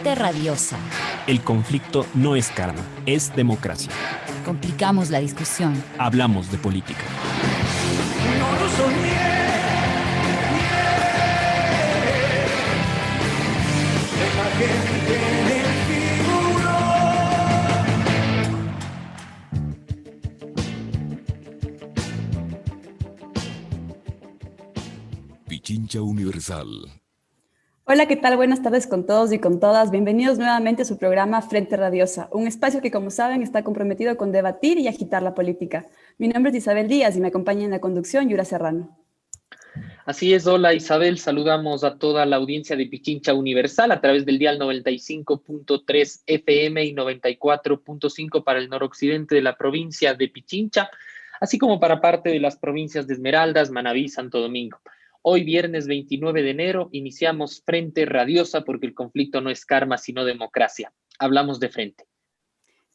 Frente Radiosa. El conflicto no es karma, es democracia. Complicamos la discusión. Hablamos de política. No lo soñé. Deja que me quede el figurón. Pichincha Universal. Hola, ¿qué tal? Buenas tardes con todos y con todas. Bienvenidos nuevamente a su programa Frente Radiosa, un espacio que, como saben, está comprometido con debatir y agitar la política. Mi nombre es Isabel Díaz y me acompaña en la conducción Yura Serrano. Así es, hola Isabel, saludamos a toda la audiencia de Pichincha Universal a través del dial 95.3 FM y 94.5 para el noroccidente de la provincia de Pichincha, así como para parte de las provincias de Esmeraldas, Manabí, Santo Domingo. Hoy, viernes 29 de enero, iniciamos Frente Radiosa porque el conflicto no es karma, sino democracia. Hablamos de frente.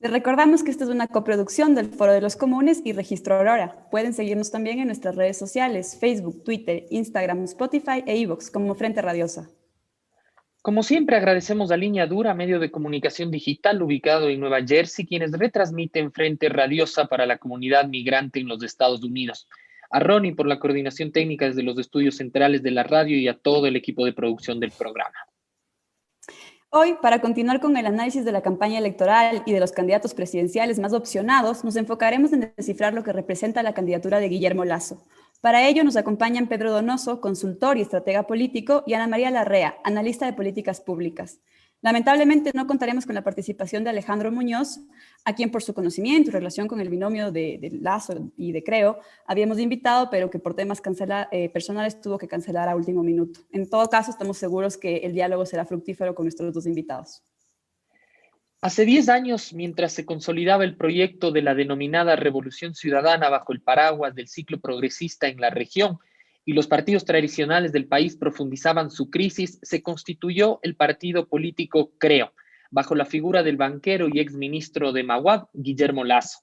Les recordamos que esta es una coproducción del Foro de los Comunes y Registro Aurora. Pueden seguirnos también en nuestras redes sociales, Facebook, Twitter, Instagram, Spotify e iVoox como Frente Radiosa. Como siempre, agradecemos a Línea Dura, medio de comunicación digital ubicado en Nueva Jersey, quienes retransmiten Frente Radiosa para la comunidad migrante en los Estados Unidos. A Ronnie por la coordinación técnica desde los estudios centrales de la radio y a todo el equipo de producción del programa. Hoy, para continuar con el análisis de la campaña electoral y de los candidatos presidenciales más opcionados, nos enfocaremos en descifrar lo que representa la candidatura de Guillermo Lasso. Para ello nos acompañan Pedro Donoso, consultor y estratega político, y Ana María Larrea, analista de políticas públicas. Lamentablemente no contaremos con la participación de Alejandro Muñoz, a quien por su conocimiento y relación con el binomio de Lasso y de Creo habíamos invitado, pero que por temas personales tuvo que cancelar a último minuto. En todo caso, estamos seguros que el diálogo será fructífero con nuestros dos invitados. Hace 10 años, mientras se consolidaba el proyecto de la denominada Revolución Ciudadana bajo el paraguas del ciclo progresista en la región y los partidos tradicionales del país profundizaban su crisis, se constituyó el partido político Creo, bajo la figura del banquero y exministro de Maguab, Guillermo Lasso.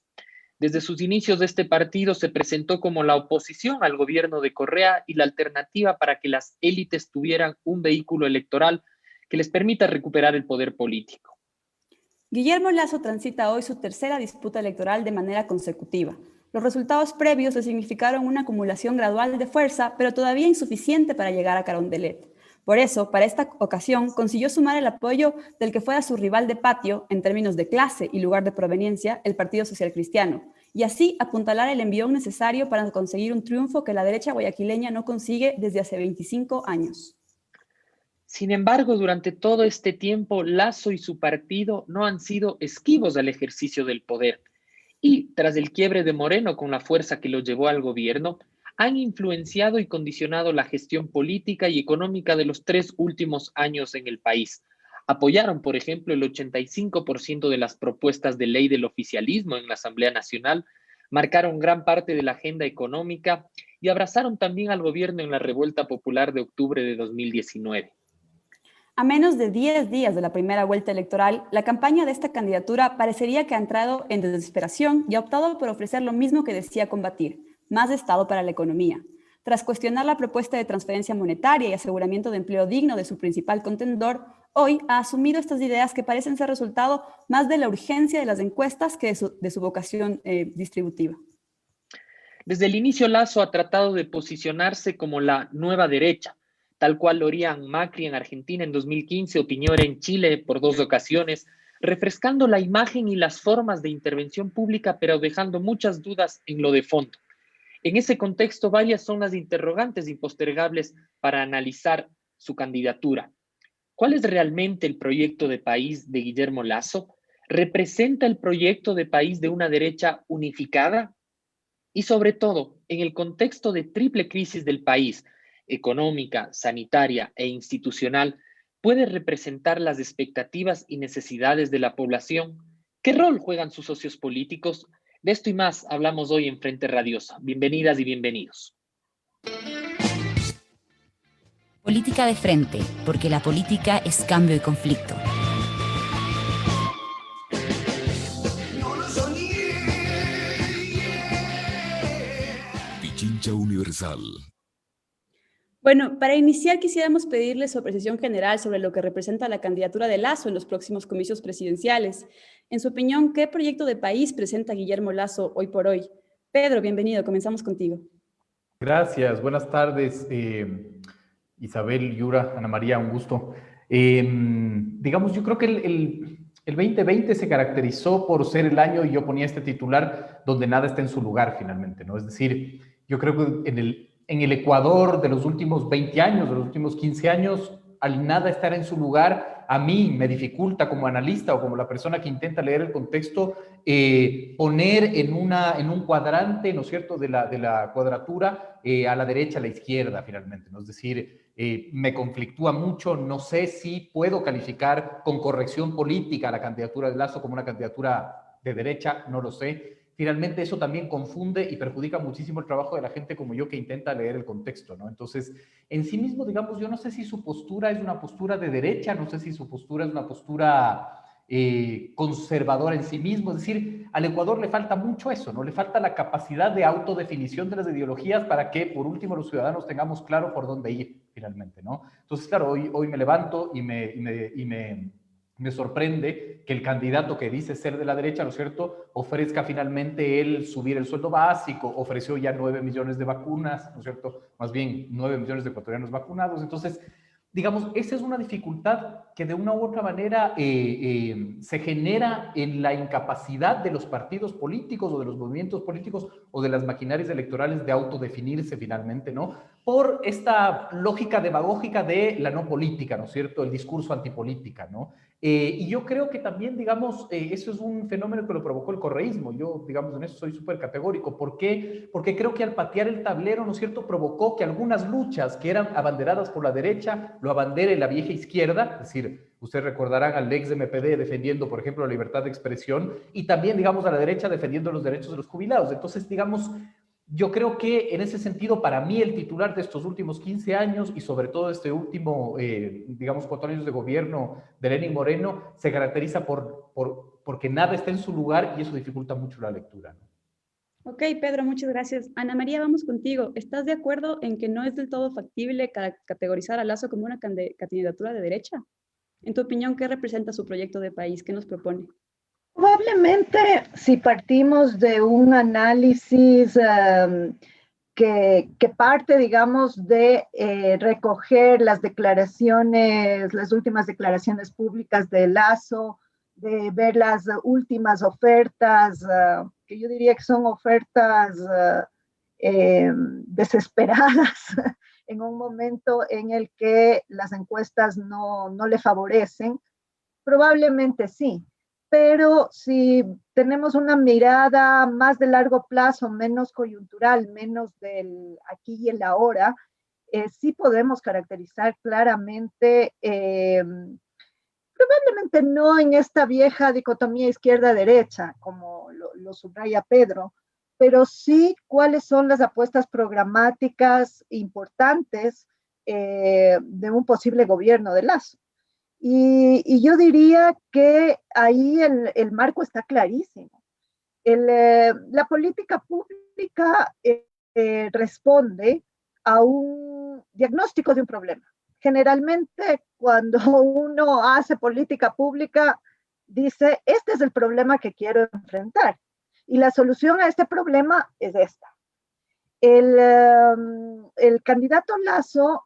Desde sus inicios de este partido se presentó como la oposición al gobierno de Correa y la alternativa para que las élites tuvieran un vehículo electoral que les permita recuperar el poder político. Guillermo Lasso transita hoy su tercera disputa electoral de manera consecutiva. Los resultados previos le significaron una acumulación gradual de fuerza, pero todavía insuficiente para llegar a Carondelet. Por eso, para esta ocasión, consiguió sumar el apoyo del que fuera su rival de patio, en términos de clase y lugar de proveniencia, el Partido Social Cristiano, y así apuntalar el envión necesario para conseguir un triunfo que la derecha guayaquileña no consigue desde hace 25 años. Sin embargo, durante todo este tiempo, Lasso y su partido no han sido esquivos al ejercicio del poder. Y, tras el quiebre de Moreno con la fuerza que lo llevó al gobierno, han influenciado y condicionado la gestión política y económica de los 3 últimos años en el país. Apoyaron, por ejemplo, el 85% de las propuestas de ley del oficialismo en la Asamblea Nacional, marcaron gran parte de la agenda económica y abrazaron también al gobierno en la revuelta popular de octubre de 2019. A menos de 10 días de la primera vuelta electoral, la campaña de esta candidatura parecería que ha entrado en desesperación y ha optado por ofrecer lo mismo que decía combatir, más Estado para la economía. Tras cuestionar la propuesta de transferencia monetaria y aseguramiento de empleo digno de su principal contendor, hoy ha asumido estas ideas que parecen ser resultado más de la urgencia de las encuestas que de su vocación distributiva. Desde el inicio, Lasso ha tratado de posicionarse como la nueva derecha, tal cual lo harían Macri en Argentina en 2015 o Piñera en Chile por 2 ocasiones, refrescando la imagen y las formas de intervención pública, pero dejando muchas dudas en lo de fondo. En ese contexto, varias son las interrogantes impostergables para analizar su candidatura. ¿Cuál es realmente el proyecto de país de Guillermo Lasso? ¿Representa el proyecto de país de una derecha unificada? Y sobre todo, en el contexto de triple crisis del país, económica, sanitaria e institucional, ¿puede representar las expectativas y necesidades de la población? ¿Qué rol juegan sus socios políticos? De esto y más hablamos hoy en Frente Radiosa. Bienvenidas y bienvenidos. Política de frente, porque la política es cambio y conflicto. Pichincha Universal. Bueno, para iniciar quisiéramos pedirle su apreciación general sobre lo que representa la candidatura de Lasso en los próximos comicios presidenciales. En su opinión, ¿qué proyecto de país presenta Guillermo Lasso hoy por hoy? Pedro, bienvenido, comenzamos contigo. Gracias, buenas tardes, Isabel, Yura, Ana María, un gusto. Digamos, yo creo que el 2020 se caracterizó por ser el año, y yo ponía este titular, donde nada está en su lugar finalmente, ¿no? Es decir, yo creo que en el Ecuador de los últimos 20 años, de los últimos 15 años, al nada estar en su lugar, a mí me dificulta como analista o como la persona que intenta leer el contexto, poner en un cuadrante, ¿no es cierto?, de la cuadratura a la derecha, a la izquierda, finalmente, ¿no? Es decir, me conflictúa mucho, no sé si puedo calificar con corrección política la candidatura de Lasso como una candidatura de derecha, no lo sé. Finalmente eso también confunde y perjudica muchísimo el trabajo de la gente como yo que intenta leer el contexto, ¿no? Entonces, en sí mismo, digamos, yo no sé si su postura es una postura de derecha, no sé si su postura es una postura conservadora en sí mismo, es decir, al Ecuador le falta mucho eso, ¿no? Le falta la capacidad de autodefinición de las ideologías para que, por último, los ciudadanos tengamos claro por dónde ir, finalmente, ¿no? Entonces, claro, hoy me levanto y me sorprende que el candidato que dice ser de la derecha, ¿no es cierto?, ofrezca finalmente él subir el sueldo básico, ofreció ya 9 millones de vacunas, ¿no es cierto?, más bien 9 millones de ecuatorianos vacunados. Entonces, digamos, esa es una dificultad que de una u otra manera se genera en la incapacidad de los partidos políticos o de los movimientos políticos o de las maquinarias electorales de autodefinirse finalmente, ¿no? Por esta lógica demagógica de la no política, ¿no es cierto?, el discurso antipolítica, ¿no? Y yo creo que también, digamos, eso es un fenómeno que lo provocó el correísmo. Yo, digamos, en eso soy súper categórico. ¿Por qué? Porque creo que al patear el tablero, ¿no es cierto?, provocó que algunas luchas que eran abanderadas por la derecha, lo abandere la vieja izquierda. Es decir, ustedes recordarán al ex MPD defendiendo, por ejemplo, la libertad de expresión, y también, digamos, a la derecha defendiendo los derechos de los jubilados. Entonces, digamos, yo creo que en ese sentido, para mí, el titular de estos últimos 15 años y sobre todo este último, digamos, 4 años de gobierno de Lenín Moreno, se caracteriza porque nada está en su lugar y eso dificulta mucho la lectura, ¿no? Ok, Pedro, muchas gracias. Ana María, vamos contigo. ¿Estás de acuerdo en que no es del todo factible categorizar a Lasso como una candidatura de derecha? En tu opinión, ¿qué representa su proyecto de país? ¿Qué nos propone? Probablemente, si partimos de un análisis que parte, digamos, de recoger las declaraciones, las últimas declaraciones públicas de Lasso, de ver las últimas ofertas, que yo diría que son ofertas desesperadas en un momento en el que las encuestas no le favorecen, probablemente sí. Pero si tenemos una mirada más de largo plazo, menos coyuntural, menos del aquí y el ahora, sí podemos caracterizar claramente, probablemente no en esta vieja dicotomía izquierda-derecha, como lo subraya Pedro, pero sí cuáles son las apuestas programáticas importantes de un posible gobierno de Lasso. Y yo diría que ahí el marco está clarísimo. La política pública responde a un diagnóstico de un problema. Generalmente, cuando uno hace política pública, dice, este es el problema que quiero enfrentar. Y la solución a este problema es esta. El candidato Lasso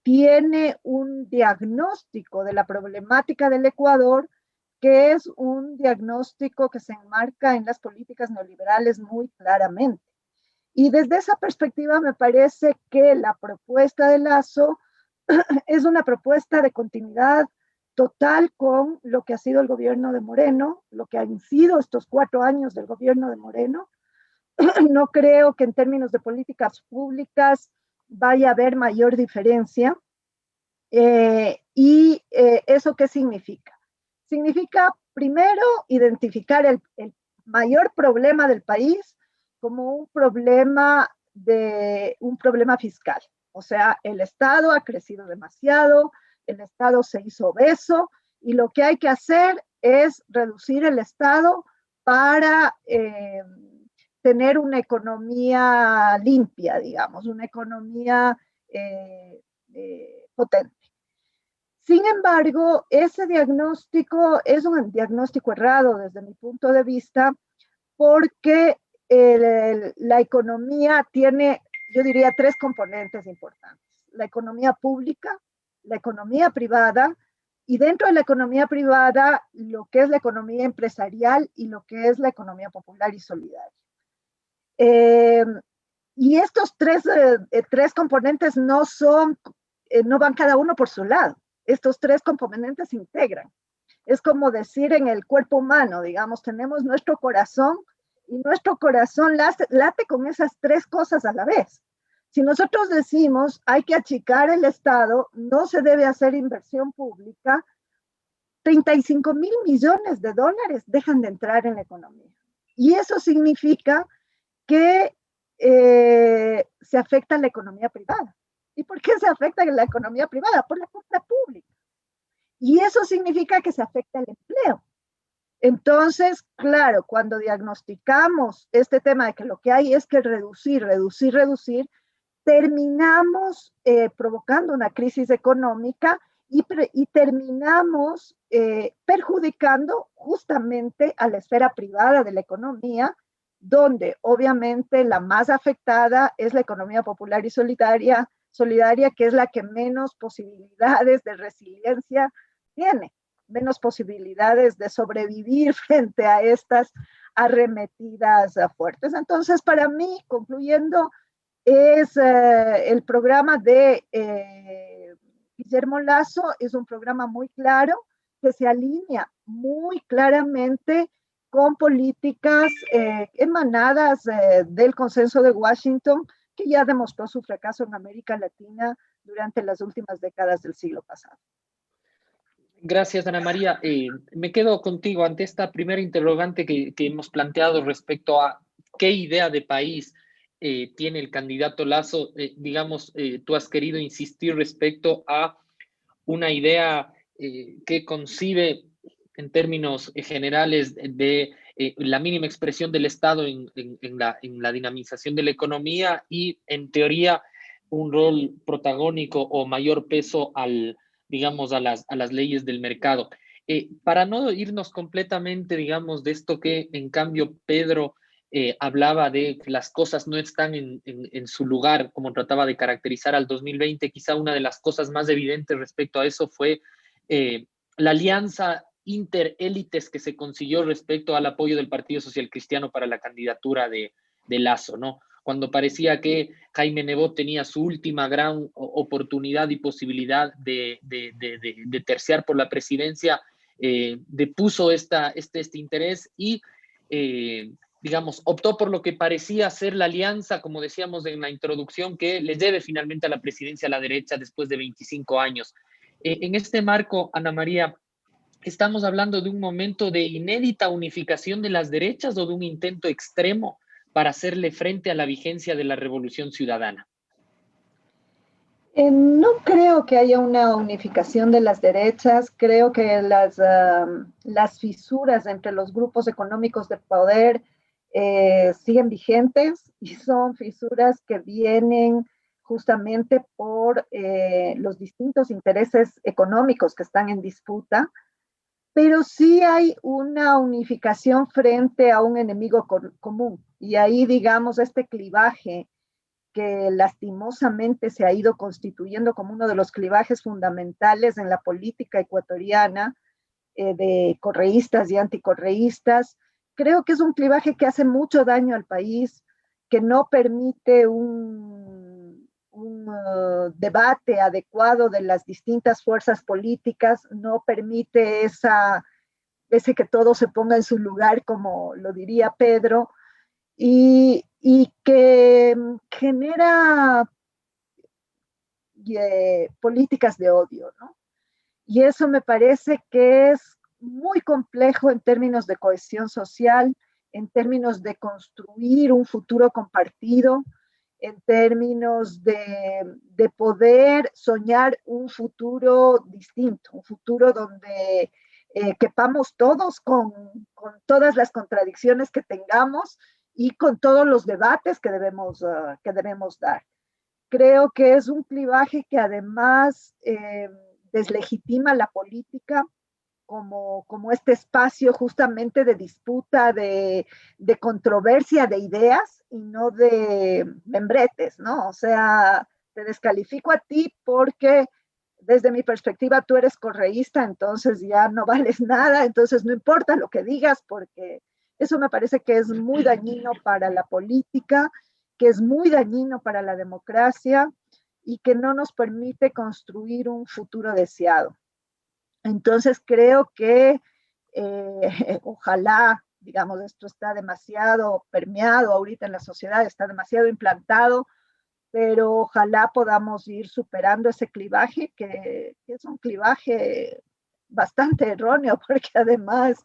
tiene un diagnóstico de la problemática del Ecuador, que es un diagnóstico que se enmarca en las políticas neoliberales muy claramente. Y desde esa perspectiva me parece que la propuesta de Lasso es una propuesta de continuidad total con lo que ha sido el gobierno de Moreno, lo que han sido estos 4 años del gobierno de Moreno. No creo que en términos de políticas públicas vaya a haber mayor diferencia. ¿Eso qué significa? Significa, primero, identificar el mayor problema del país como un problema fiscal. O sea, el Estado ha crecido demasiado, el Estado se hizo obeso, y lo que hay que hacer es reducir el Estado para tener una economía limpia, digamos, una economía potente. Sin embargo, ese diagnóstico es un diagnóstico errado desde mi punto de vista, porque la economía tiene, yo diría, tres componentes importantes: la economía pública, la economía privada, y dentro de la economía privada, lo que es la economía empresarial y lo que es la economía popular y solidaria. Y estos tres componentes no van cada uno por su lado. Estos tres componentes se integran. Es como decir en el cuerpo humano, digamos, tenemos nuestro corazón y nuestro corazón late con esas tres cosas a la vez. Si nosotros decimos hay que achicar el Estado, no se debe hacer inversión pública, 35,000 millones de dólares dejan de entrar en la economía. Y eso significa que se afecta la economía privada. ¿Y por qué se afecta la economía privada? Por la compra pública. Y eso significa que se afecta el empleo. Entonces, claro, cuando diagnosticamos este tema de que lo que hay es que reducir, terminamos provocando una crisis económica y terminamos perjudicando justamente a la esfera privada de la economía, donde obviamente la más afectada es la economía popular y solidaria, que es la que menos posibilidades de resiliencia tiene, menos posibilidades de sobrevivir frente a estas arremetidas fuertes. Entonces, para mí, concluyendo, es el programa de Guillermo Lasso, es un programa muy claro que se alinea muy claramente con políticas emanadas del Consenso de Washington, que ya demostró su fracaso en América Latina durante las últimas décadas del siglo pasado. Gracias, Ana María. Me quedo contigo ante esta primera interrogante que hemos planteado respecto a qué idea de país tiene el candidato Lasso. Tú has querido insistir respecto a una idea que concibe en términos generales de la mínima expresión del Estado en la dinamización de la economía y, en teoría, un rol protagónico o mayor peso a las leyes del mercado. Para no irnos completamente, digamos, de esto que, en cambio, Pedro hablaba de que las cosas no están en su lugar, como trataba de caracterizar al 2020, quizá una de las cosas más evidentes respecto a eso fue la alianza interélites que se consiguió respecto al apoyo del Partido Social Cristiano para la candidatura de Lasso, ¿no? Cuando parecía que Jaime Nebot tenía su última gran oportunidad y posibilidad de terciar por la presidencia, depuso este interés y, optó por lo que parecía ser la alianza, como decíamos en la introducción, que le debe finalmente a la presidencia a la derecha después de 25 años. En este marco, Ana María, ¿estamos hablando de un momento de inédita unificación de las derechas o de un intento extremo para hacerle frente a la vigencia de la revolución ciudadana? No creo que haya una unificación de las derechas. Creo que las fisuras entre los grupos económicos de poder siguen vigentes, y son fisuras que vienen justamente por los distintos intereses económicos que están en disputa, pero sí hay una unificación frente a un enemigo común. Y ahí, digamos, este clivaje que lastimosamente se ha ido constituyendo como uno de los clivajes fundamentales en la política ecuatoriana, de correístas y anticorreístas, creo que es un clivaje que hace mucho daño al país, que no permite un debate adecuado de las distintas fuerzas políticas, no permite ese que todo se ponga en su lugar, como lo diría Pedro, y que genera políticas de odio, ¿no? Y eso me parece que es muy complejo en términos de cohesión social, en términos de construir un futuro compartido, en términos de poder soñar un futuro distinto, un futuro donde quepamos todos con todas las contradicciones que tengamos y con todos los debates que debemos dar. creo que es un clivaje que además deslegitima la política como este espacio justamente de disputa, de controversia de ideas y no de membretes, ¿no? O sea, te descalifico a ti porque desde mi perspectiva tú eres correísta, entonces ya no vales nada, entonces no importa lo que digas porque eso me parece que es muy dañino para la política, que es muy dañino para la democracia y que no nos permite construir un futuro deseado. Entonces creo que ojalá, digamos, esto está demasiado permeado ahorita en la sociedad, está demasiado implantado, pero ojalá podamos ir superando ese clivaje, que es un clivaje bastante erróneo, porque además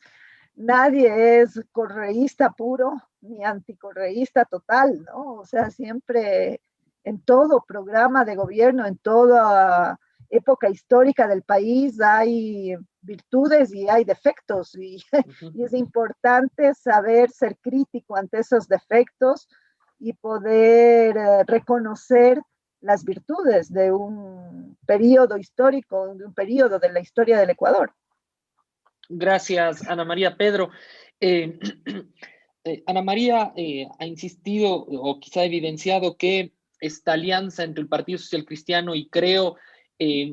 nadie es correísta puro ni anticorreísta total, ¿no? O sea, siempre en todo programa de gobierno, en toda época histórica del país hay virtudes y hay defectos y es importante saber ser crítico ante esos defectos y poder reconocer las virtudes de un periodo histórico, de un periodo de la historia del Ecuador. Gracias, Ana María. Pedro, Ana María ha insistido o quizá evidenciado que esta alianza entre el Partido Social Cristiano y Creo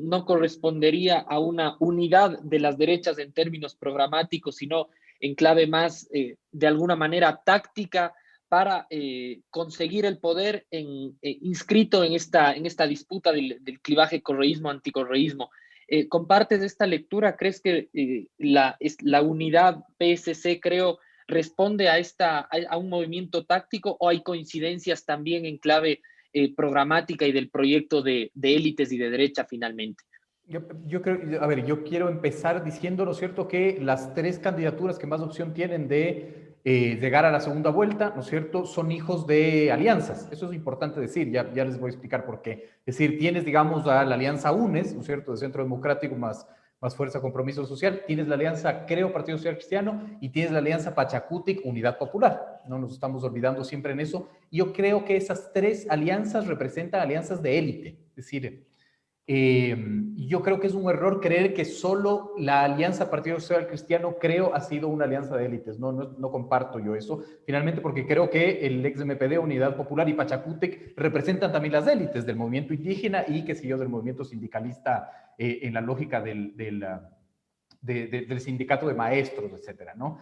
no correspondería a una unidad de las derechas en términos programáticos, sino en clave más, de alguna manera, táctica para conseguir el poder inscrito en esta disputa del clivaje correísmo-anticorreísmo. ¿Compartes esta lectura? ¿Crees que la unidad PSC, Creo, responde a un movimiento táctico o hay coincidencias también en clave programática y del proyecto de élites y de derecha finalmente? Yo creo, a ver, yo quiero empezar diciendo, ¿no es cierto?, que las tres candidaturas que más opción tienen de llegar a la segunda vuelta, ¿no es cierto?, son hijos de alianzas. Eso es importante decir, ya les voy a explicar por qué. Es decir, tienes, digamos, a la alianza UNES, ¿no es cierto?, de Centro Democrático más Fuerza Compromiso Social, tienes la alianza Creo Partido Social Cristiano y tienes la alianza Pachacutic Unidad Popular. No nos estamos olvidando siempre en eso. Yo creo que esas tres alianzas representan alianzas de élite. Es decir, yo creo que es un error creer que solo la alianza Partido Social Cristiano, Creo, ha sido una alianza de élites. No comparto yo eso, finalmente, porque creo que el ex MPD, Unidad Popular y Pachacútec representan también las élites del movimiento indígena y, qué sé yo, del movimiento sindicalista en la lógica del sindicato de maestros, etcétera, ¿no?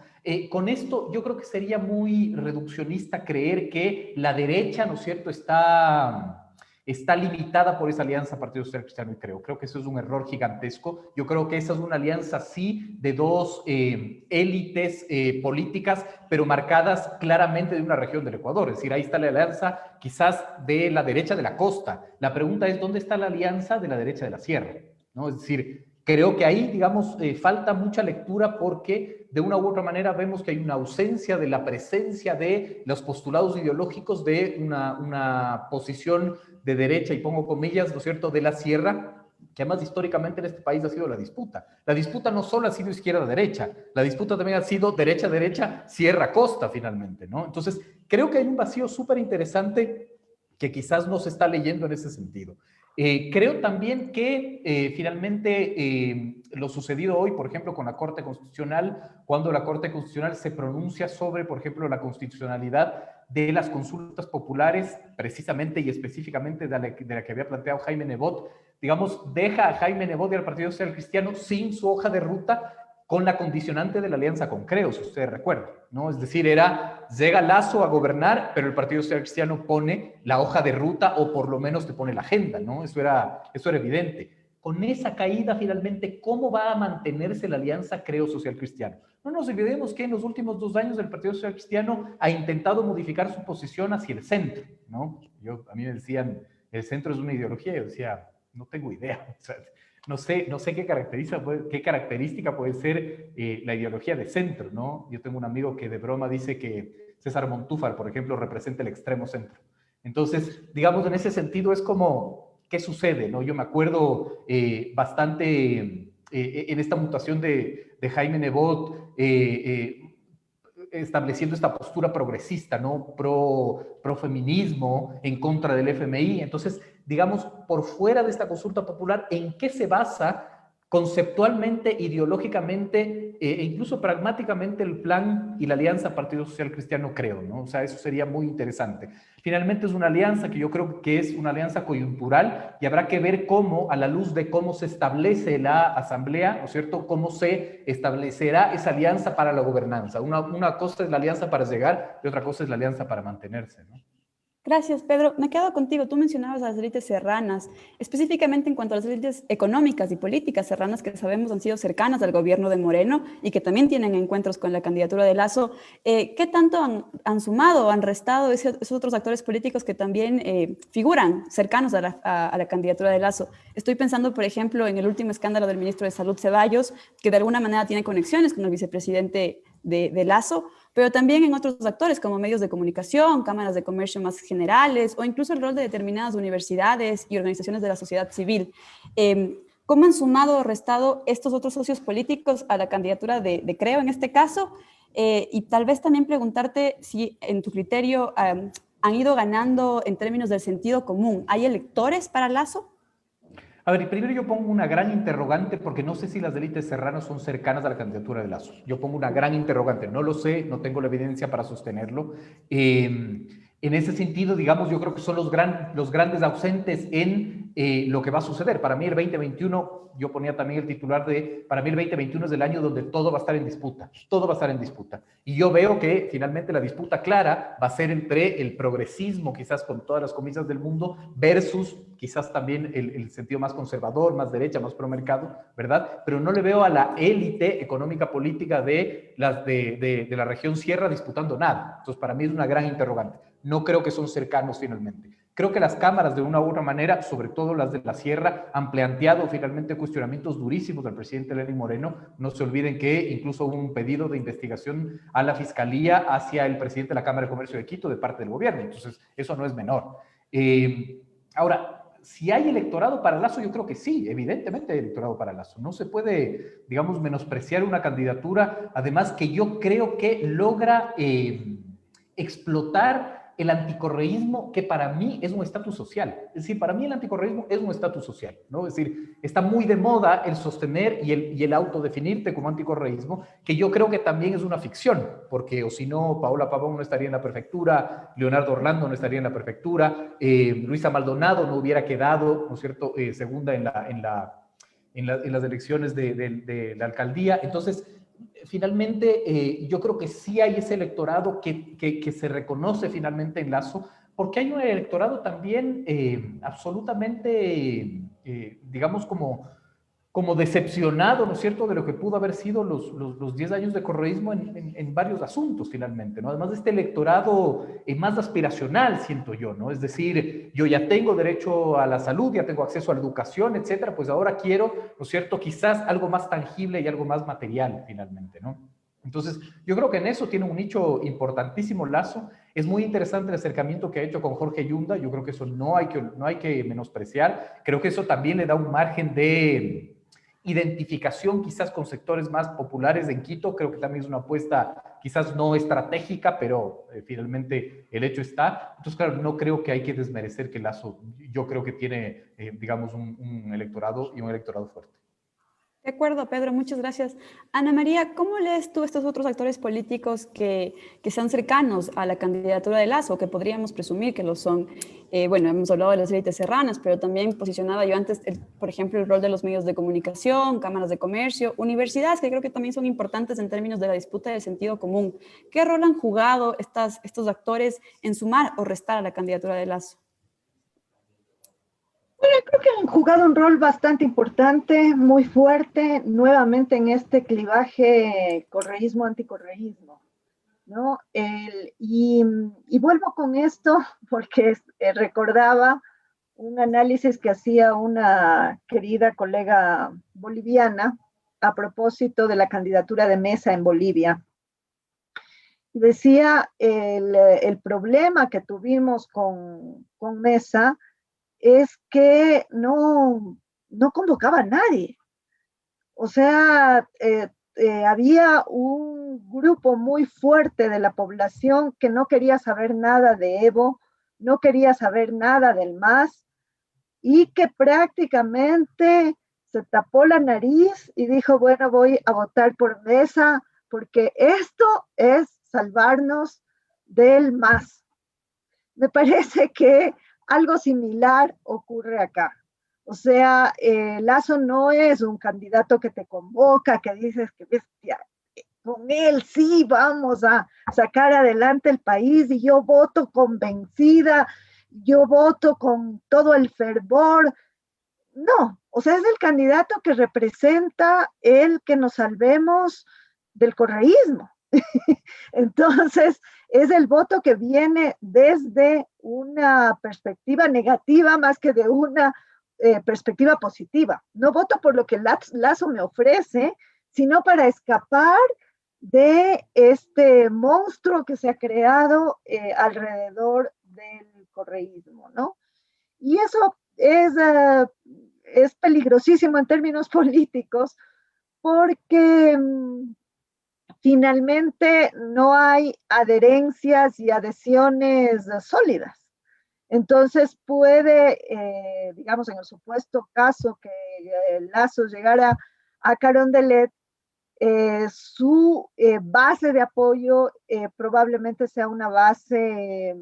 Con esto yo creo que sería muy reduccionista creer que la derecha, ¿no es cierto?, está limitada por esa alianza Partido Social Cristiano y Creo. Creo que eso es un error gigantesco. Yo creo que esa es una alianza, sí, de dos élites políticas, pero marcadas claramente de una región del Ecuador. Es decir, ahí está la alianza quizás de la derecha de la costa. La pregunta es, ¿dónde está la alianza de la derecha de la sierra? ¿No? Es decir, creo que ahí, digamos, falta mucha lectura porque de una u otra manera vemos que hay una ausencia de la presencia de los postulados ideológicos de una posición de derecha, y pongo comillas, ¿no es cierto?, de la sierra, que además históricamente en este país ha sido la disputa. La disputa no solo ha sido izquierda-derecha, la disputa también ha sido derecha-derecha, sierra-costa finalmente, ¿no? Entonces, creo que hay un vacío súper interesante que quizás no se está leyendo en ese sentido. Creo también que finalmente lo sucedido hoy, por ejemplo, con la Corte Constitucional, cuando la Corte Constitucional se pronuncia sobre, por ejemplo, la constitucionalidad de las consultas populares, precisamente y específicamente de la que había planteado Jaime Nebot, digamos, deja a Jaime Nebot y al Partido Social Cristiano sin su hoja de ruta, con la condicionante de la alianza con Creo, si ustedes recuerdan, ¿no? Es decir, llega Lasso a gobernar, pero el Partido Social Cristiano pone la hoja de ruta o por lo menos te pone la agenda, ¿no? Eso era evidente. Con esa caída, finalmente, ¿cómo va a mantenerse la alianza Creo Social Cristiano? No nos olvidemos que en los últimos 2 años el Partido Social Cristiano ha intentado modificar su posición hacia el centro, ¿no? A mí me decían, el centro es una ideología, y yo decía, no tengo idea, o sea, no sé qué característica puede ser la ideología de centro, ¿no? Yo tengo un amigo que de broma dice que César Montúfar, por ejemplo, representa el extremo centro. Entonces, digamos, en ese sentido es como, ¿qué sucede, no? Yo me acuerdo bastante en esta mutación de Jaime Nebot, estableciendo esta postura progresista, ¿no? Pro feminismo, en contra del FMI. Entonces, digamos, por fuera de esta consulta popular, ¿en qué se basa conceptualmente, ideológicamente e incluso pragmáticamente el plan y la alianza Partido Social Cristiano, creo, ¿no? O sea, eso sería muy interesante. Finalmente es una alianza que yo creo que es una alianza coyuntural y habrá que ver cómo, a la luz de cómo se establece la asamblea, ¿no es cierto?, cómo se establecerá esa alianza para la gobernanza. Una cosa es la alianza para llegar y otra cosa es la alianza para mantenerse, ¿no? Gracias, Pedro. Me quedo contigo. Tú mencionabas a las élites serranas, específicamente en cuanto a las élites económicas y políticas serranas que sabemos han sido cercanas al gobierno de Moreno y que también tienen encuentros con la candidatura de Lasso. ¿Qué tanto han sumado o han restado esos otros actores políticos que también figuran cercanos a la candidatura de Lasso? Estoy pensando, por ejemplo, en el último escándalo del ministro de Salud, Ceballos, que de alguna manera tiene conexiones con el vicepresidente de Lasso, pero también en otros actores como medios de comunicación, cámaras de comercio más generales o incluso el rol de determinadas universidades y organizaciones de la sociedad civil. ¿Cómo han sumado o restado estos otros socios políticos a la candidatura de Creo en este caso? Y tal vez también preguntarte si en tu criterio han ido ganando en términos del sentido común. ¿Hay electores para Lasso? A ver, y primero yo pongo una gran interrogante porque no sé si las élites serranas son cercanas a la candidatura de Lasso. Yo pongo una gran interrogante, no lo sé, no tengo la evidencia para sostenerlo. En ese sentido, digamos, yo creo que son los grandes ausentes en lo que va a suceder. Para mí el 2021, yo ponía también el titular de, para mí el 2021 es el año donde todo va a estar en disputa, todo va a estar en disputa. Y yo veo que finalmente la disputa clara va a ser entre el progresismo, quizás con todas las comillas del mundo, versus quizás también el sentido más conservador, más derecha, más promercado, ¿verdad? Pero no le veo a la élite económica política de la región sierra disputando nada. Entonces, para mí es una gran interrogante. No creo que son cercanos finalmente. Creo que las cámaras, de una u otra manera, sobre todo las de la sierra, han planteado finalmente cuestionamientos durísimos al presidente Lenín Moreno. No se olviden que incluso hubo un pedido de investigación a la Fiscalía hacia el presidente de la Cámara de Comercio de Quito de parte del gobierno. Entonces, eso no es menor. Ahora, si hay electorado para Lasso, yo creo que sí, evidentemente hay electorado para Lasso. No se puede, digamos, menospreciar una candidatura, además que yo creo que logra explotar el anticorreísmo, que para mí es un estatus social. Es decir, para mí el anticorreísmo es un estatus social, ¿no? Es decir, está muy de moda el sostener y el autodefinirte como anticorreísmo, que yo creo que también es una ficción, porque o si no, Paola Pavón no estaría en la prefectura, Leonardo Orlando no estaría en la prefectura, Luisa Maldonado no hubiera quedado, ¿no es cierto?, segunda en las elecciones de la alcaldía. Entonces, finalmente, yo creo que sí hay ese electorado que se reconoce finalmente en Lasso, porque hay un electorado también absolutamente, digamos, como decepcionado, ¿no es cierto?, de lo que pudo haber sido los 10 años de correísmo en varios asuntos, finalmente, ¿no? Además de este electorado más aspiracional, siento yo, ¿no? Es decir, yo ya tengo derecho a la salud, ya tengo acceso a la educación, etcétera, pues ahora quiero, ¿no es cierto?, quizás algo más tangible y algo más material, finalmente, ¿no? Entonces, yo creo que en eso tiene un nicho importantísimo Lasso. Es muy interesante el acercamiento que ha hecho con Jorge Yunda. Yo creo que eso no hay que menospreciar. Creo que eso también le da un margen de identificación quizás con sectores más populares en Quito. Creo que también es una apuesta quizás no estratégica, pero finalmente el hecho está. Entonces, claro, no creo que hay que desmerecer que Lasso, yo creo que tiene, digamos, un electorado y un electorado fuerte. De acuerdo, Pedro, muchas gracias. Ana María, ¿cómo lees tú estos otros actores políticos que sean cercanos a la candidatura de Lasso, que podríamos presumir que lo son? Bueno, hemos hablado de las élites serranas, pero también posicionaba yo antes, por ejemplo, el rol de los medios de comunicación, cámaras de comercio, universidades, que creo que también son importantes en términos de la disputa del sentido común. ¿Qué rol han jugado estos actores en sumar o restar a la candidatura de Lasso? Bueno, creo que han jugado un rol bastante importante, muy fuerte, nuevamente en este clivaje correísmo-anticorreísmo, ¿no? Y vuelvo con esto porque recordaba un análisis que hacía una querida colega boliviana a propósito de la candidatura de Mesa en Bolivia. Y decía el problema que tuvimos con Mesa es que no convocaba a nadie. O sea, había un grupo muy fuerte de la población que no quería saber nada de Evo, no quería saber nada del MAS, y que prácticamente se tapó la nariz y dijo, bueno, voy a votar por Mesa porque esto es salvarnos del MAS. Me parece que algo similar ocurre acá. O sea, Lasso no es un candidato que te convoca, que dices que bestia, con él sí vamos a sacar adelante el país y yo voto convencida, yo voto con todo el fervor. No, o sea, es el candidato que representa el que nos salvemos del correísmo. Entonces, es el voto que viene desde una perspectiva negativa más que de una perspectiva positiva. No voto por lo que Lasso me ofrece, sino para escapar de este monstruo que se ha creado alrededor del correísmo, ¿no? Y eso es peligrosísimo en términos políticos porque finalmente no hay adherencias y adhesiones sólidas. Entonces puede, digamos, en el supuesto caso que Lasso llegara a Carondelet, su base de apoyo probablemente sea una base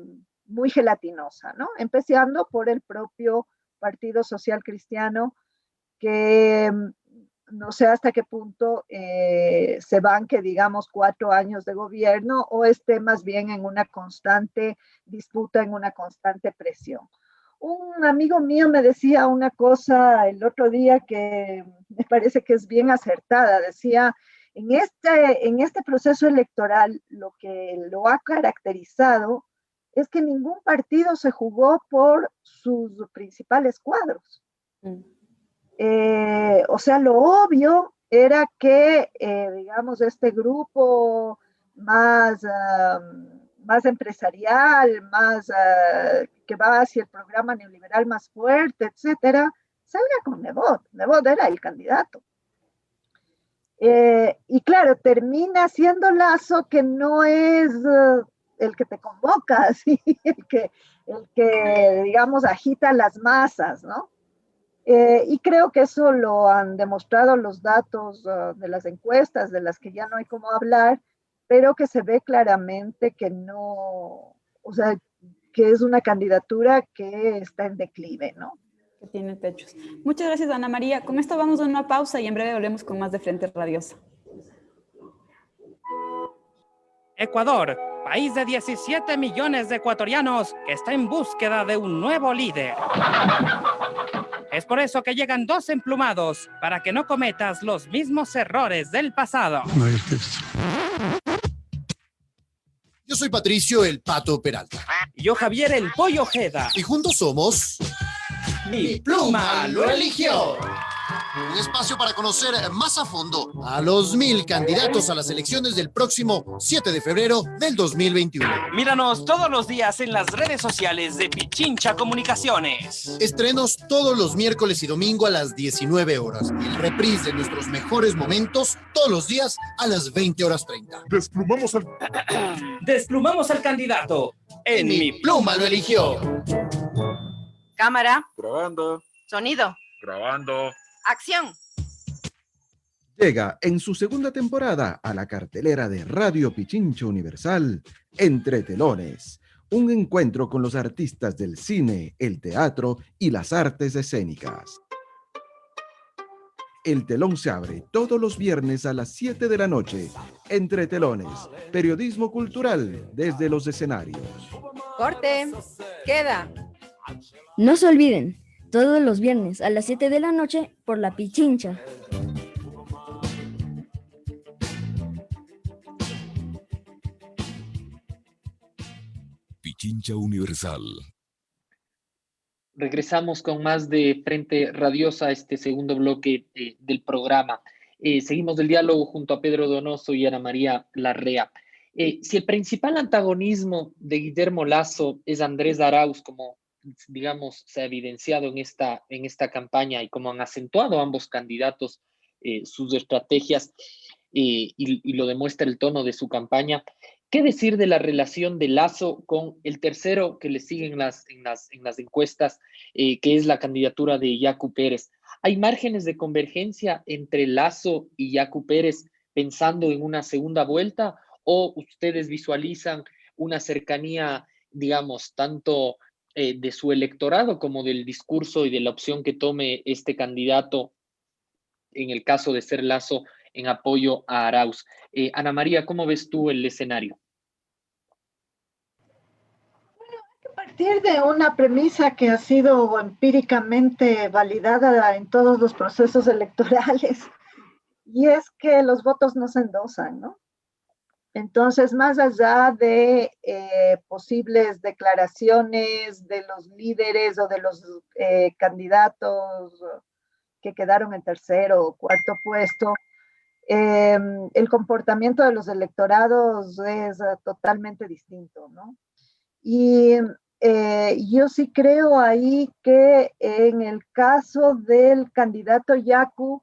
muy gelatinosa, ¿no? Empezando por el propio Partido Social Cristiano, que no sé hasta qué punto se banque, digamos, 4 años de gobierno o esté más bien en una constante disputa, en una constante presión. Un amigo mío me decía una cosa el otro día que me parece que es bien acertada. Decía, en este proceso electoral lo que lo ha caracterizado es que ningún partido se jugó por sus principales cuadros. O sea, lo obvio era que, digamos, este grupo más empresarial, que va hacia el programa neoliberal más fuerte, etcétera, salga con Nebot. Nebot era el candidato. Y claro, termina siendo Lasso, que no es el que te convoca, ¿sí? el que, digamos, agita las masas, ¿no? Y creo que eso lo han demostrado los datos de las encuestas, de las que ya no hay cómo hablar, pero que se ve claramente que no, o sea, que es una candidatura que está en declive, ¿no? Que tiene techos. Muchas gracias, Ana María. Con esto vamos a una pausa y en breve volvemos con más de Frente Radiosa. Ecuador, país de 17 millones de ecuatorianos que está en búsqueda de un nuevo líder. Es por eso que llegan 2 emplumados, para que no cometas los mismos errores del pasado. Yo soy Patricio, el Pato Peralta. Y yo, Javier, el Pollo Ojeda. Y juntos somos... Mi pluma lo eligió. Un espacio para conocer más a fondo a los 1000 candidatos a las elecciones del próximo 7 de febrero del 2021. Míranos todos los días en las redes sociales de Pichincha Comunicaciones. Estrenos todos los miércoles y domingo a las 19 horas. Y el reprise de nuestros mejores momentos todos los días a las 20:30. Desplumamos al candidato. En Mi Pluma lo eligió. Cámara. Grabando. Sonido. Grabando. Acción. Llega en su segunda temporada a la cartelera de Radio Pichincha Universal, Entre Telones, un encuentro con los artistas del cine, el teatro y las artes escénicas. El telón se abre todos los viernes a las 7 de la noche. Entre Telones, periodismo cultural desde los escenarios. Corte. Queda. No se olviden, todos los viernes a las 7 de la noche por la Pichincha. Pichincha Universal. Regresamos con más de Frente Radiosa, este segundo bloque del programa. Seguimos el diálogo junto a Pedro Donoso y Ana María Larrea. Si el principal antagonismo de Guillermo Lasso es Andrés Arauz, como digamos se ha evidenciado en esta campaña y como han acentuado ambos candidatos sus estrategias y lo demuestra el tono de su campaña, ¿Qué decir de la relación de Lasso con el tercero que le sigue en las encuestas, que es la candidatura de Yacu Pérez? ¿Hay márgenes de convergencia entre Lasso y Yacu Pérez pensando en una segunda vuelta, o ustedes visualizan una cercanía, digamos, tanto de su electorado como del discurso y de la opción que tome este candidato, en el caso de ser Lasso, en apoyo a Arauz? Ana María, ¿cómo ves tú el escenario? A partir de una premisa que ha sido empíricamente validada en todos los procesos electorales, y es que los votos no se endosan, ¿no? Entonces, más allá de posibles declaraciones de los líderes o de los candidatos que quedaron en tercero o cuarto puesto, el comportamiento de los electorados es totalmente distinto, ¿no? Y yo sí creo ahí que en el caso del candidato Yacu,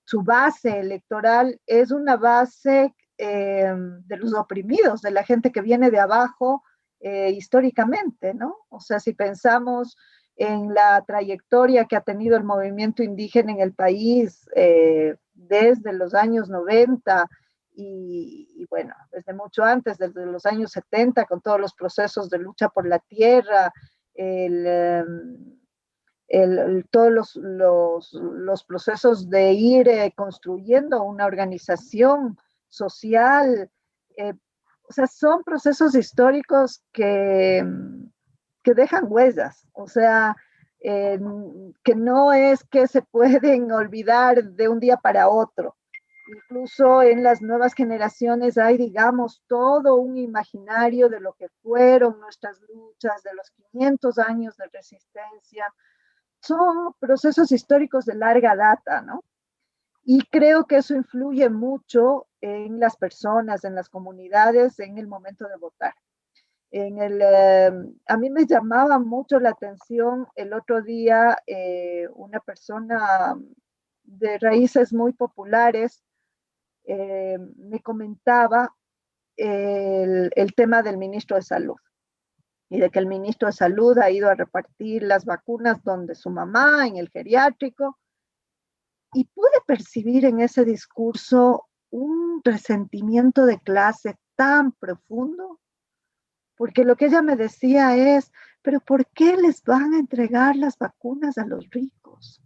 su base electoral es una base de los oprimidos, de la gente que viene de abajo históricamente, ¿no? O sea, si pensamos en la trayectoria que ha tenido el movimiento indígena en el país desde los años 90 y bueno, desde mucho antes, desde los años 70, con todos los procesos de lucha por la tierra, todos los procesos de ir construyendo una organización social, o sea, son procesos históricos que dejan huellas, o sea, que no es que se pueden olvidar de un día para otro. Incluso en las nuevas generaciones hay, digamos, todo un imaginario de lo que fueron nuestras luchas, de los 500 años de resistencia. Son procesos históricos de larga data, ¿no? Y creo que eso influye mucho en las personas, en las comunidades, en el momento de votar. A mí me llamaba mucho la atención el otro día una persona de raíces muy populares me comentaba el tema del ministro de Salud y de que el ministro de Salud ha ido a repartir las vacunas donde su mamá, en el geriátrico, y pude percibir en ese discurso un resentimiento de clase tan profundo, porque lo que ella me decía es, pero ¿por qué les van a entregar las vacunas a los ricos?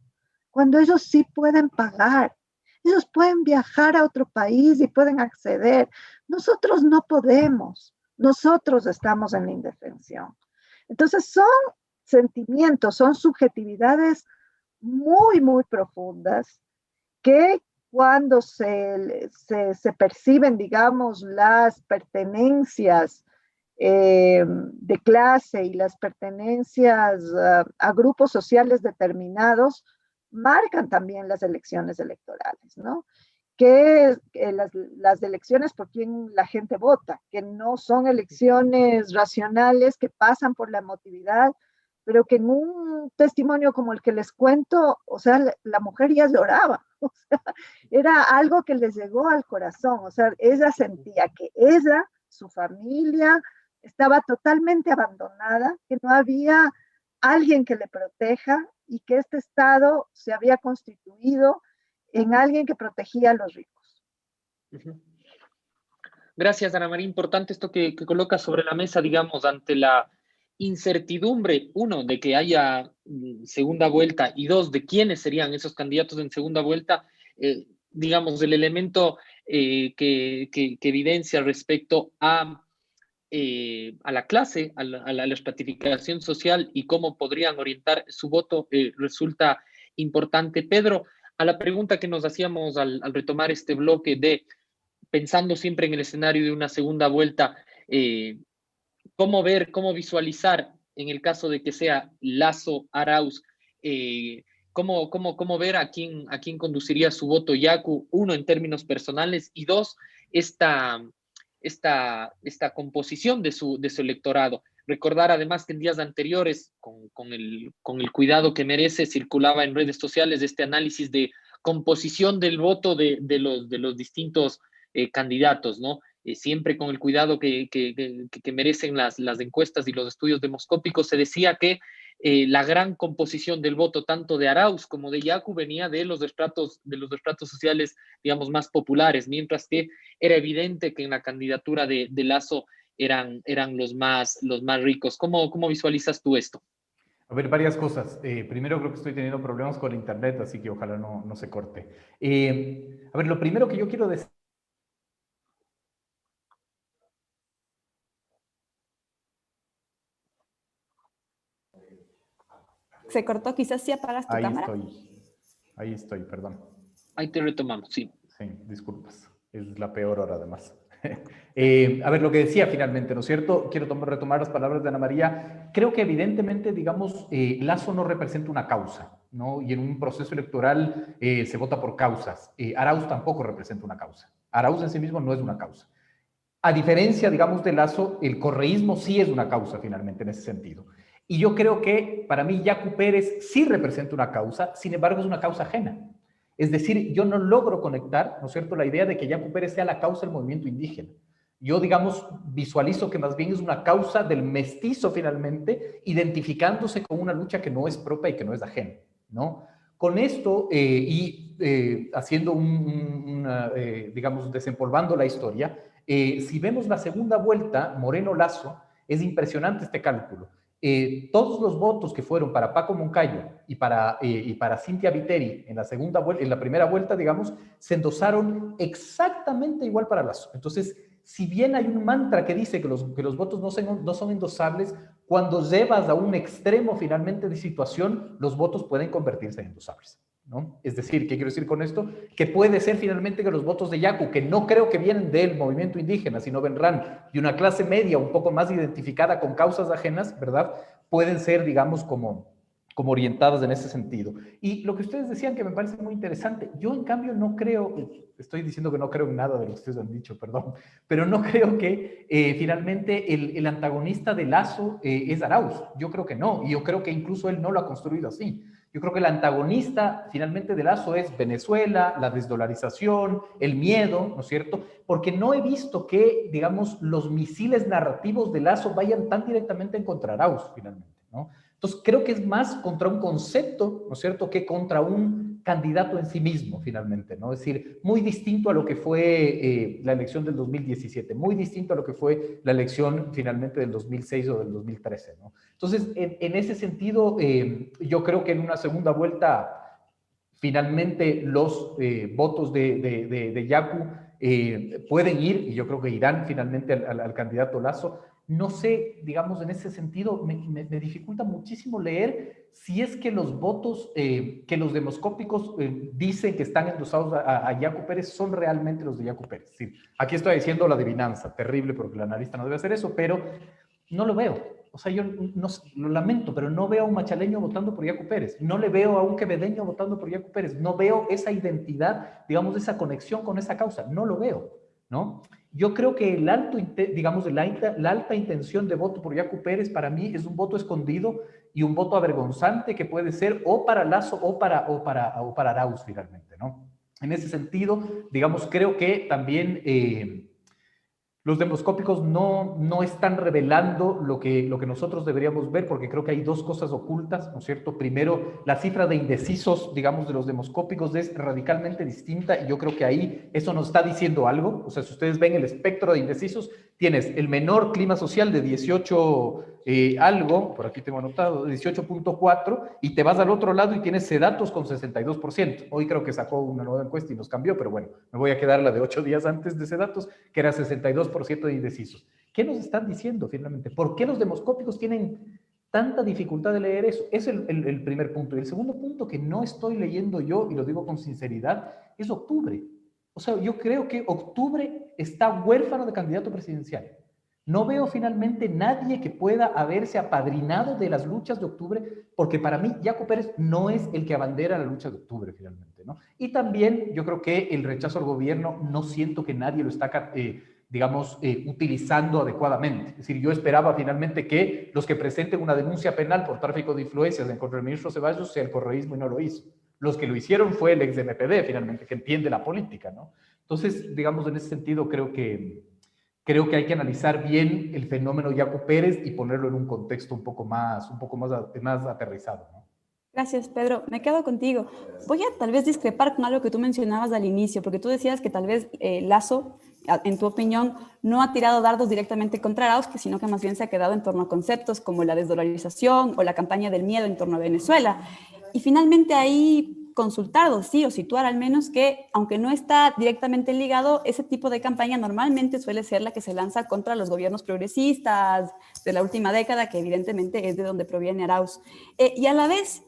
Cuando ellos sí pueden pagar, ellos pueden viajar a otro país y pueden acceder. Nosotros no podemos, nosotros estamos en la indefensión. Entonces son sentimientos, son subjetividades muy, muy profundas que cuando se perciben, digamos, las pertenencias de clase y las pertenencias a grupos sociales determinados, marcan también las elecciones electorales, ¿no? Que las elecciones por quien la gente vota, que no son elecciones racionales que pasan por la emotividad, pero que en un testimonio como el que les cuento, o sea, la mujer ya lloraba, o sea, era algo que les llegó al corazón, o sea, ella sentía que ella, su familia, estaba totalmente abandonada, que no había alguien que le proteja y que este Estado se había constituido en alguien que protegía a los ricos. Gracias, Ana María. Importante esto que colocas sobre la mesa, digamos, ante la incertidumbre, uno, de que haya segunda vuelta, y dos, de quiénes serían esos candidatos en segunda vuelta, digamos, el elemento que evidencia respecto a la clase, a la estratificación social y cómo podrían orientar su voto, resulta importante. Pedro, a la pregunta que nos hacíamos al retomar este bloque de pensando siempre en el escenario de una segunda vuelta, cómo ver, cómo visualizar en el caso de que sea Lasso, Arauz, cómo ver a quién conduciría su voto Yacu, uno, en términos personales, y dos, esta composición de su electorado. Recordar además que en días anteriores, con el cuidado que merece, circulaba en redes sociales este análisis de composición del voto de los distintos candidatos, ¿no? Siempre con el cuidado que merecen las encuestas y los estudios demoscópicos, se decía que la gran composición del voto, tanto de Arauz como de Yacu, venía de los estratos sociales, digamos, más populares, mientras que era evidente que en la candidatura de Lasso eran los más ricos. ¿Cómo visualizas tú esto? A ver, varias cosas. Primero, creo que estoy teniendo problemas con internet, así que ojalá no se corte. A ver, lo primero que yo quiero decir... Se cortó, quizás si apagas tu cámara. Ahí estoy, perdón. Ahí te retomamos, sí. Sí, disculpas. Es la peor hora, además. A ver, lo que decía finalmente, ¿no es cierto? Quiero retomar las palabras de Ana María. Creo que evidentemente, digamos, Lasso no representa una causa, ¿no? Y en un proceso electoral se vota por causas. Arauz tampoco representa una causa. Arauz en sí mismo no es una causa. A diferencia, digamos, de Lasso, el correísmo sí es una causa finalmente en ese sentido. Y yo creo que para mí Yacu Pérez sí representa una causa, sin embargo es una causa ajena. Es decir, yo no logro conectar, ¿no es cierto?, la idea de que Yacu Pérez sea la causa del movimiento indígena. Yo, digamos, visualizo que más bien es una causa del mestizo finalmente, identificándose con una lucha que no es propia y que no es ajena, ¿no? Con esto haciendo digamos, desempolvando la historia, si vemos la segunda vuelta, Moreno-Lasso, es impresionante este cálculo. Todos los votos que fueron para Paco Moncayo y para Cynthia Viteri en la primera vuelta, digamos, se endosaron exactamente igual para Lasso. Entonces, si bien hay un mantra que dice que los votos no son endosables, cuando llevas a un extremo finalmente de situación, los votos pueden convertirse en endosables, ¿no? Es decir, ¿qué quiero decir con esto? Que puede ser finalmente que los votos de Yacu, que no creo que vienen del movimiento indígena, sino vendrán de una clase media un poco más identificada con causas ajenas, ¿verdad? Pueden ser, digamos, como orientadas en ese sentido. Y lo que ustedes decían que me parece muy interesante, yo en cambio no creo, estoy diciendo que no creo en nada de lo que ustedes han dicho, perdón, pero no creo que finalmente el antagonista de Lasso es Arauz. Yo creo que no, y yo creo que incluso él no lo ha construido así. Yo creo que el antagonista finalmente de Lasso es Venezuela, la desdolarización, el miedo, ¿no es cierto? Porque no he visto que, digamos, los misiles narrativos de Lasso vayan tan directamente en contra Arauz, finalmente, ¿no? Entonces, creo que es más contra un concepto, ¿no es cierto?, que contra un candidato en sí mismo, finalmente, ¿no? Es decir, muy distinto a lo que fue la elección del 2017, muy distinto a lo que fue la elección finalmente del 2006 o del 2013, ¿no? Entonces, en ese sentido, yo creo que en una segunda vuelta, finalmente los votos de Yacu pueden ir, y yo creo que irán finalmente al candidato Lasso. No sé, digamos, en ese sentido, me dificulta muchísimo leer si es que los votos que los demoscópicos dicen que están endosados a Yacu Pérez son realmente los de Yacu Pérez. Sí, aquí estoy diciendo la adivinanza, terrible porque el analista no debe hacer eso, pero no lo veo. O sea, yo no, lo lamento, pero no veo a un machaleño votando por Yacu Pérez, no le veo a un quevedeño votando por Yacu Pérez, no veo esa identidad, digamos, esa conexión con esa causa, no lo veo, ¿no? Yo creo que la alta intención de voto por Yacu Pérez para mí es un voto escondido y un voto avergonzante que puede ser o para Lasso o para Arauz finalmente, ¿no? En ese sentido, digamos, creo que también los demoscópicos no están revelando lo que nosotros deberíamos ver, porque creo que hay dos cosas ocultas, ¿no es cierto? Primero, la cifra de indecisos, digamos, de los demoscópicos es radicalmente distinta, y yo creo que ahí eso nos está diciendo algo. O sea, si ustedes ven el espectro de indecisos, tienes el menor clima social de 18 algo, por aquí tengo anotado, 18.4, y te vas al otro lado y tienes Sedatos con 62%. Hoy creo que sacó una nueva encuesta y nos cambió, pero bueno, me voy a quedar la de 8 días antes de Sedatos, que era 62% de indecisos. ¿Qué nos están diciendo finalmente? ¿Por qué los demoscópicos tienen tanta dificultad de leer eso? Es el primer punto. Y el segundo punto que no estoy leyendo yo, y lo digo con sinceridad, es octubre. O sea, yo creo que octubre está huérfano de candidato presidencial. No veo finalmente nadie que pueda haberse apadrinado de las luchas de octubre, porque para mí Yacu Pérez no es el que abandera la lucha de octubre finalmente, ¿no? Y también yo creo que el rechazo al gobierno, no siento que nadie lo está, digamos, utilizando adecuadamente. Es decir, yo esperaba finalmente que los que presenten una denuncia penal por tráfico de influencias en contra del ministro Ceballos sea el correísmo, y no lo hizo. Los que lo hicieron fue el ex MPD, finalmente, que entiende la política, ¿no? Entonces, digamos, en ese sentido, creo que hay que analizar bien el fenómeno Yacu Pérez y ponerlo en un contexto un poco más aterrizado, ¿no? Gracias, Pedro. Me quedo contigo. Voy a tal vez discrepar con algo que tú mencionabas al inicio, porque tú decías que tal vez Lazo, en tu opinión, no ha tirado dardos directamente contra Arauz, sino que más bien se ha quedado en torno a conceptos como la desdolarización o la campaña del miedo en torno a Venezuela. Y finalmente ahí consultado, sí, o situar al menos que, aunque no está directamente ligado, ese tipo de campaña normalmente suele ser la que se lanza contra los gobiernos progresistas de la última década, que evidentemente es de donde proviene Arauz. Y a la vez,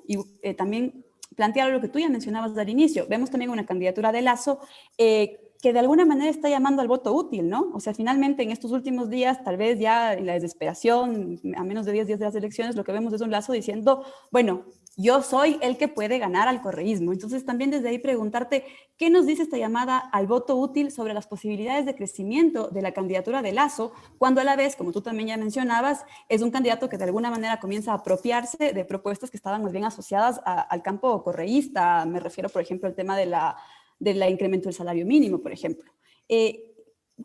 también plantear lo que tú ya mencionabas al inicio, vemos también una candidatura de Lazo que de alguna manera está llamando al voto útil, ¿no? O sea, finalmente en estos últimos días, tal vez ya en la desesperación, a menos de 10 días de las elecciones, lo que vemos es un Lazo diciendo, bueno, yo soy el que puede ganar al correísmo. Entonces, también desde ahí preguntarte, ¿qué nos dice esta llamada al voto útil sobre las posibilidades de crecimiento de la candidatura de Lazo, cuando a la vez, como tú también ya mencionabas, es un candidato que de alguna manera comienza a apropiarse de propuestas que estaban más bien asociadas al campo correísta? Me refiero, por ejemplo, al tema de la incremento del salario mínimo, por ejemplo.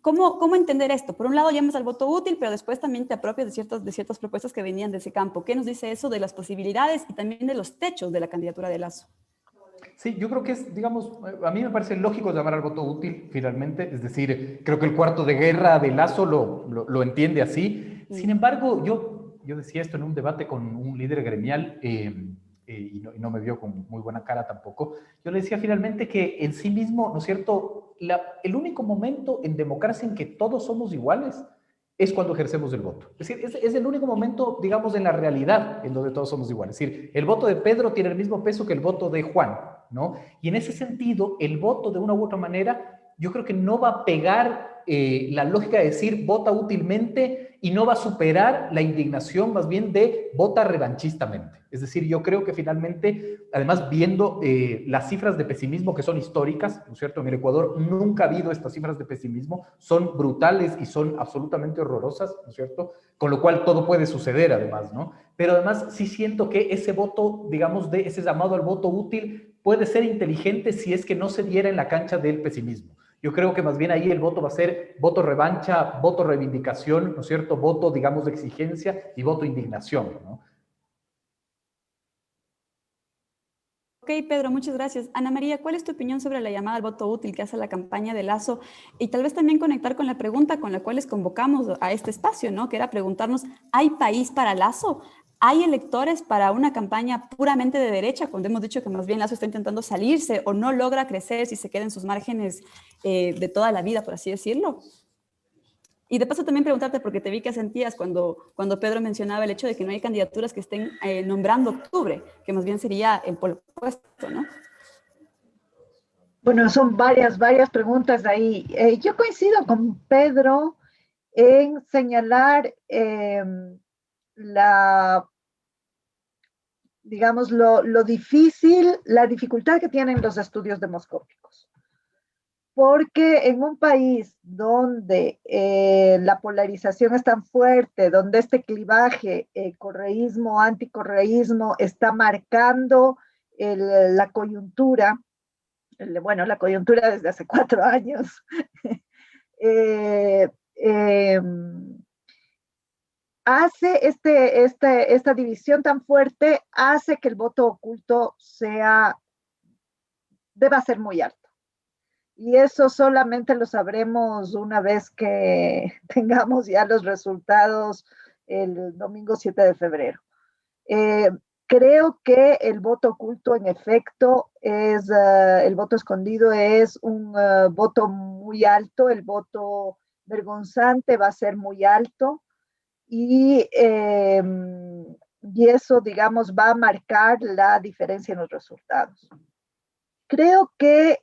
¿Cómo entender esto? Por un lado llamas al voto útil, pero después también te apropias de ciertas propuestas que venían de ese campo. ¿Qué nos dice eso de las posibilidades y también de los techos de la candidatura de Lazo? Sí, yo creo que es, digamos, a mí me parece lógico llamar al voto útil finalmente, es decir, creo que el cuarto de guerra de Lazo lo entiende así. Sin embargo, yo decía esto en un debate con un líder gremial y no me vio con muy buena cara tampoco. Yo le decía finalmente que en sí mismo, ¿no es cierto?, el único momento en democracia en que todos somos iguales es cuando ejercemos el voto. Es decir, es el único momento, digamos, en la realidad en donde todos somos iguales. Es decir, el voto de Pedro tiene el mismo peso que el voto de Juan, ¿no? Y en ese sentido, el voto de una u otra manera, yo creo que no va a pegar la lógica de decir vota útilmente y no va a superar la indignación más bien de vota revanchistamente. Es decir, yo creo que finalmente, además viendo las cifras de pesimismo que son históricas, ¿no es cierto? En el Ecuador nunca ha habido estas cifras de pesimismo, son brutales y son absolutamente horrorosas, ¿no es cierto? Con lo cual todo puede suceder además, ¿no? Pero además sí siento que ese voto, digamos, de ese llamado al voto útil puede ser inteligente si es que no se diera en la cancha del pesimismo. Yo creo que más bien ahí el voto va a ser voto revancha, voto reivindicación, ¿no es cierto? Voto, digamos, de exigencia y voto indignación, ¿no? Ok, Pedro, muchas gracias. Ana María, ¿cuál es tu opinión sobre la llamada al voto útil que hace la campaña de Lazo? Y tal vez también conectar con la pregunta con la cual les convocamos a este espacio, ¿no? Que era preguntarnos, ¿hay país para Lazo? ¿Hay electores para una campaña puramente de derecha? Cuando hemos dicho que más bien Lazo está intentando salirse o no logra crecer si se queda en sus márgenes de toda la vida, por así decirlo. Y de paso también preguntarte, porque te vi que sentías cuando Pedro mencionaba el hecho de que no hay candidaturas que estén nombrando octubre, que más bien sería el polo opuesto, ¿no? Bueno, son varias preguntas ahí. Yo coincido con Pedro en señalar digamos, lo difícil, la dificultad que tienen los estudios demoscópicos. Porque en un país donde la polarización es tan fuerte, donde este clivaje correísmo, anticorreísmo está marcando la coyuntura, bueno, la coyuntura desde hace 4 años, hace esta división tan fuerte, hace que el voto oculto deba ser muy alto. Y eso solamente lo sabremos una vez que tengamos ya los resultados el domingo 7 de febrero. Creo que el voto oculto, en efecto, el voto escondido es un voto muy alto, el voto vergonzante va a ser muy alto y eso, digamos, va a marcar la diferencia en los resultados. Creo que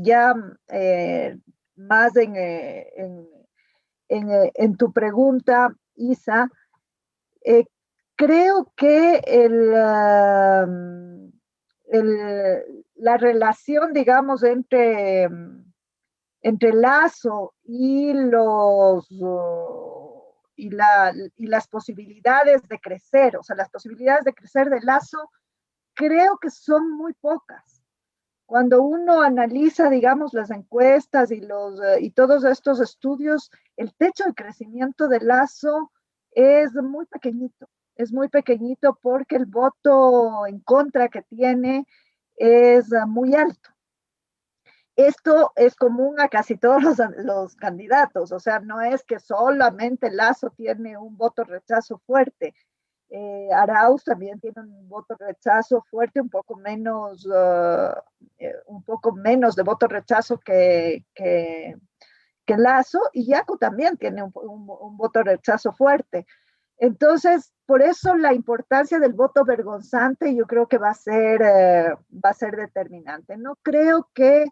ya más en tu pregunta, Isa, creo que la relación, digamos, entre Lazo y las posibilidades de crecer, o sea, las posibilidades de crecer de Lazo, creo que son muy pocas. Cuando uno analiza, digamos, las encuestas y todos estos estudios, el techo de crecimiento de Lasso es muy pequeñito porque el voto en contra que tiene es muy alto. Esto es común a casi todos los candidatos, o sea, no es que solamente Lasso tiene un voto rechazo fuerte. Arauz también tiene un voto rechazo fuerte, un poco menos de voto rechazo que Lasso, y Yaku también tiene un voto rechazo fuerte. Entonces, por eso la importancia del voto vergonzante yo creo que va a ser determinante. No creo que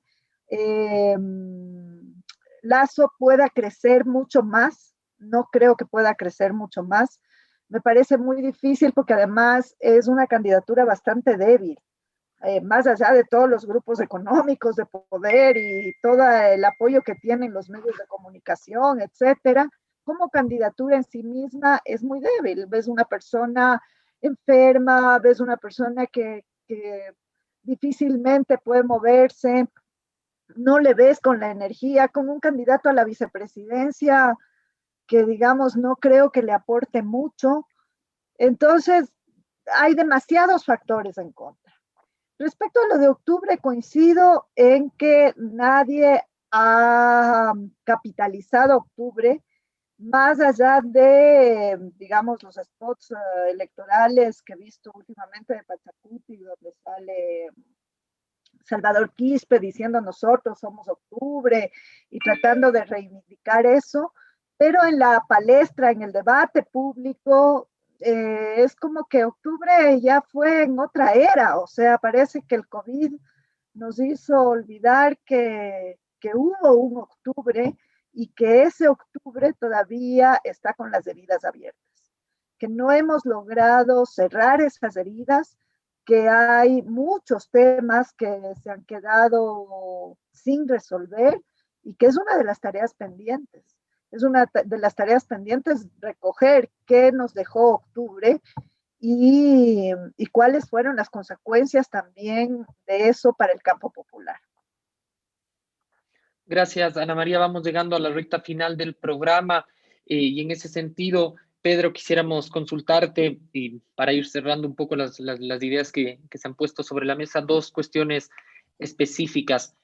Lasso pueda crecer mucho más, no creo que pueda crecer mucho más. Me parece muy difícil porque además es una candidatura bastante débil, más allá de todos los grupos económicos de poder y todo el apoyo que tienen los medios de comunicación, etcétera. Como candidatura en sí misma es muy débil. Ves una persona enferma, ves una persona que difícilmente puede moverse, no le ves con la energía, como un candidato a la vicepresidencia que, digamos, no creo que le aporte mucho. Entonces, hay demasiados factores en contra. Respecto a lo de octubre, coincido en que nadie ha capitalizado octubre, más allá de, digamos, los spots electorales que he visto últimamente de Pachacuti, donde sale Salvador Quispe diciendo nosotros somos octubre y tratando de reivindicar eso, pero en la palestra, en el debate público, es como que octubre ya fue en otra era, o sea, parece que el COVID nos hizo olvidar que hubo un octubre y que ese octubre todavía está con las heridas abiertas, que no hemos logrado cerrar esas heridas, que hay muchos temas que se han quedado sin resolver y que es una de las tareas pendientes. Es una de las tareas pendientes recoger qué nos dejó octubre y cuáles fueron las consecuencias también de eso para el campo popular. Gracias, Ana María. Vamos llegando a la recta final del programa y en ese sentido, Pedro, quisiéramos consultarte y para ir cerrando un poco las ideas que se han puesto sobre la mesa, dos cuestiones específicas.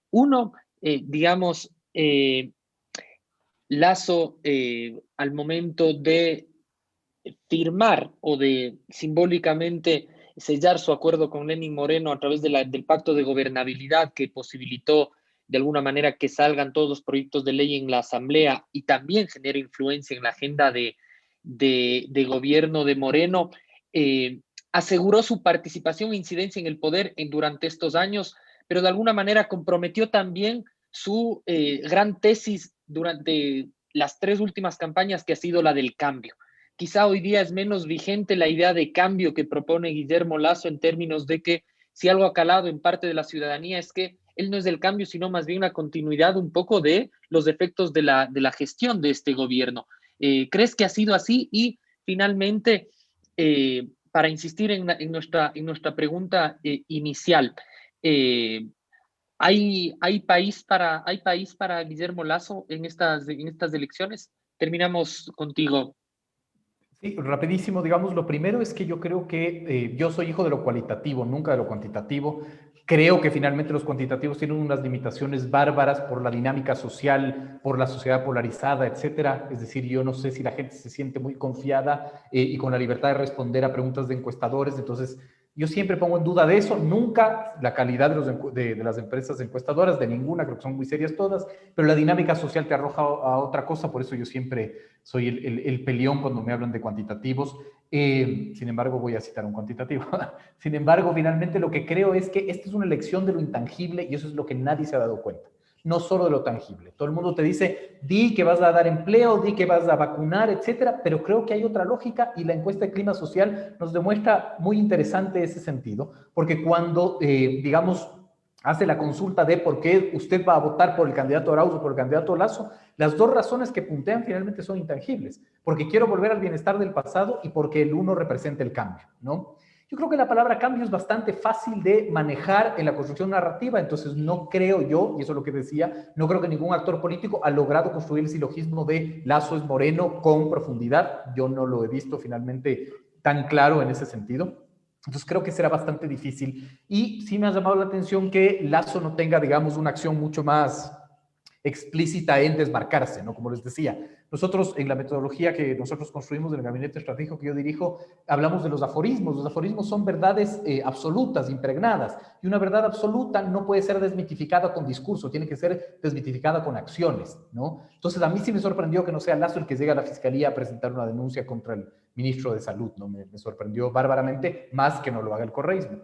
Uno, digamos, Lasso, al momento de firmar o de simbólicamente sellar su acuerdo con Lenín Moreno a través del pacto de gobernabilidad que posibilitó de alguna manera que salgan todos los proyectos de ley en la Asamblea y también genera influencia en la agenda de gobierno de Moreno, aseguró su participación e incidencia en el poder durante estos años, pero de alguna manera comprometió también su gran tesis durante las 3 últimas campañas, que ha sido la del cambio. Quizá hoy día es menos vigente la idea de cambio que propone Guillermo Lasso en términos de que si algo ha calado en parte de la ciudadanía es que él no es del cambio, sino más bien la continuidad un poco de los efectos de la gestión de este gobierno. ¿Crees que ha sido así? Y finalmente, para insistir en nuestra pregunta inicial, ¿hay país para Guillermo Lasso en estas elecciones? Terminamos contigo. Sí, rapidísimo, digamos, lo primero es que yo creo que yo soy hijo de lo cualitativo, nunca de lo cuantitativo. Creo que finalmente los cuantitativos tienen unas limitaciones bárbaras por la dinámica social, por la sociedad polarizada, etcétera. Es decir, yo no sé si la gente se siente muy confiada y con la libertad de responder a preguntas de encuestadores. Entonces, yo siempre pongo en duda de eso. Nunca la calidad de las empresas encuestadoras, de ninguna, creo que son muy serias todas, pero la dinámica social te arroja a otra cosa. Por eso yo siempre soy el peleón cuando me hablan de cuantitativos. Sin embargo, voy a citar un cuantitativo. Sin embargo, finalmente lo que creo es que esta es una elección de lo intangible y eso es lo que nadie se ha dado cuenta. No solo de lo tangible. Todo el mundo te dice, di que vas a dar empleo, di que vas a vacunar, etcétera, pero creo que hay otra lógica y la encuesta de clima social nos demuestra muy interesante ese sentido, porque cuando, digamos, hace la consulta de por qué usted va a votar por el candidato Arauz o por el candidato Lasso, las dos razones que puntean finalmente son intangibles, porque quiero volver al bienestar del pasado y porque el uno representa el cambio, ¿no? Yo creo que la palabra cambio es bastante fácil de manejar en la construcción narrativa, entonces no creo yo, y eso es lo que decía, no creo que ningún actor político ha logrado construir el silogismo de Lasso es Moreno con profundidad. Yo no lo he visto finalmente tan claro en ese sentido. Entonces creo que será bastante difícil. Y sí me ha llamado la atención que Lasso no tenga, digamos, una acción mucho más explícita en desmarcarse, ¿no? Como les decía, nosotros en la metodología que nosotros construimos en el gabinete estratégico que yo dirijo, hablamos de los aforismos. Los aforismos son verdades absolutas, impregnadas, y una verdad absoluta no puede ser desmitificada con discurso, tiene que ser desmitificada con acciones, ¿no? Entonces a mí sí me sorprendió que no sea Lasso el que llegue a la fiscalía a presentar una denuncia contra el ministro de Salud, ¿no? Me sorprendió bárbaramente, más que no lo haga el correísmo.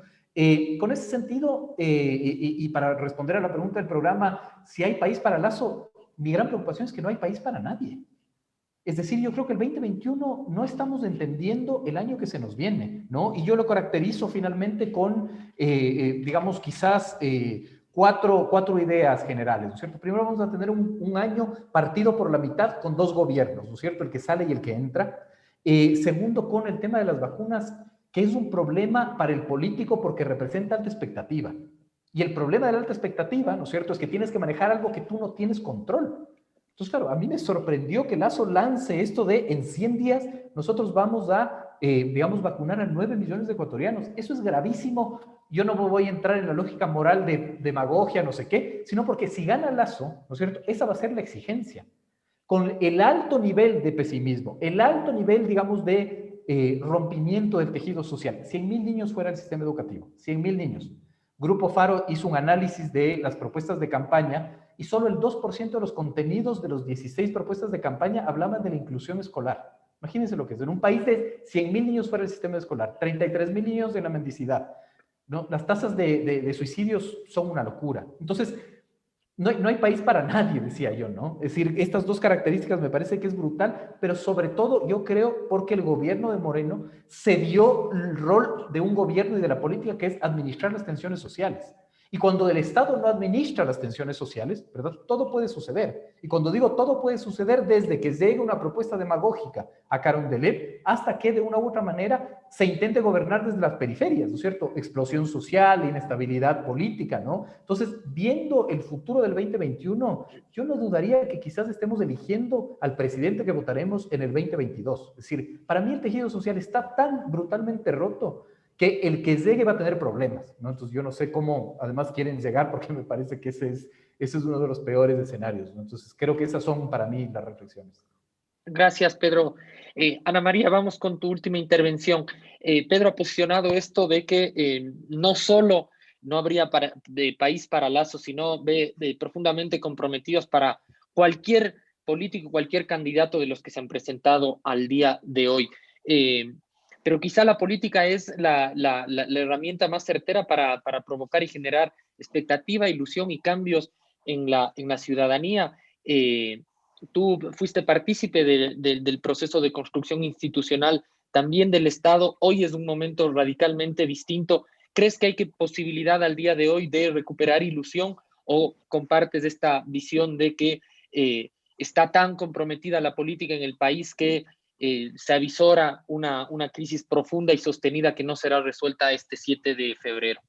Con ese sentido, y para responder a la pregunta del programa, si hay país para Lasso, mi gran preocupación es que no hay país para nadie. Es decir, yo creo que el 2021 no estamos entendiendo el año que se nos viene, ¿no? Y yo lo caracterizo finalmente con, digamos, quizás cuatro ideas generales, ¿no es cierto? Primero vamos a tener un año partido por la mitad con dos gobiernos, ¿no es cierto? El que sale y el que entra. Segundo, con el tema de las vacunas, que es un problema para el político porque representa alta expectativa. Y el problema de la alta expectativa, ¿no es cierto?, es que tienes que manejar algo que tú no tienes control. Entonces, claro, a mí me sorprendió que Lasso lance esto de en 100 días nosotros vamos a, digamos, vacunar a 9 millones de ecuatorianos. Eso es gravísimo. Yo no voy a entrar en la lógica moral de demagogia, no sé qué, sino porque si gana Lasso, ¿no es cierto?, esa va a ser la exigencia. Con el alto nivel de pesimismo, el alto nivel, digamos, de rompimiento del tejido social. 100.000 niños fuera del sistema educativo, 100.000 niños. Grupo Faro hizo un análisis de las propuestas de campaña y solo el 2% de los contenidos de los 16 propuestas de campaña hablaban de la inclusión escolar. Imagínense lo que es. En un país de 100.000 niños fuera del sistema escolar, 33.000 niños de la mendicidad, ¿no? Las tasas de suicidios son una locura. Entonces, no hay país para nadie, decía yo, ¿no? Es decir, estas dos características me parece que es brutal, pero sobre todo yo creo porque el gobierno de Moreno se dio el rol de un gobierno y de la política que es administrar las tensiones sociales. Y cuando el Estado no administra las tensiones sociales, ¿verdad?, todo puede suceder. Y cuando digo todo puede suceder, desde que llegue una propuesta demagógica a Carondelet hasta que de una u otra manera se intente gobernar desde las periferias, ¿no es cierto? Explosión social, inestabilidad política, ¿no? Entonces, viendo el futuro del 2021, yo no dudaría que quizás estemos eligiendo al presidente que votaremos en el 2022. Es decir, para mí el tejido social está tan brutalmente roto que el que llegue va a tener problemas, ¿no? Entonces yo no sé cómo además quieren llegar, porque me parece que ese es uno de los peores escenarios, ¿no? Entonces creo que esas son para mí las reflexiones. Gracias, Pedro. Ana María, vamos con tu última intervención. Pedro ha posicionado esto de que no solo no habría de país para Lasso, sino profundamente comprometidos para cualquier político, cualquier candidato de los que se han presentado al día de hoy. Pero quizá la política es la herramienta más certera para provocar y generar expectativa, ilusión y cambios en la ciudadanía. Tú fuiste partícipe del proceso de construcción institucional también del Estado. Hoy es un momento radicalmente distinto. ¿Crees que hay posibilidad al día de hoy de recuperar ilusión o compartes esta visión de que está tan comprometida la política en el país que se avisora una crisis profunda y sostenida que no será resuelta este 7 de febrero?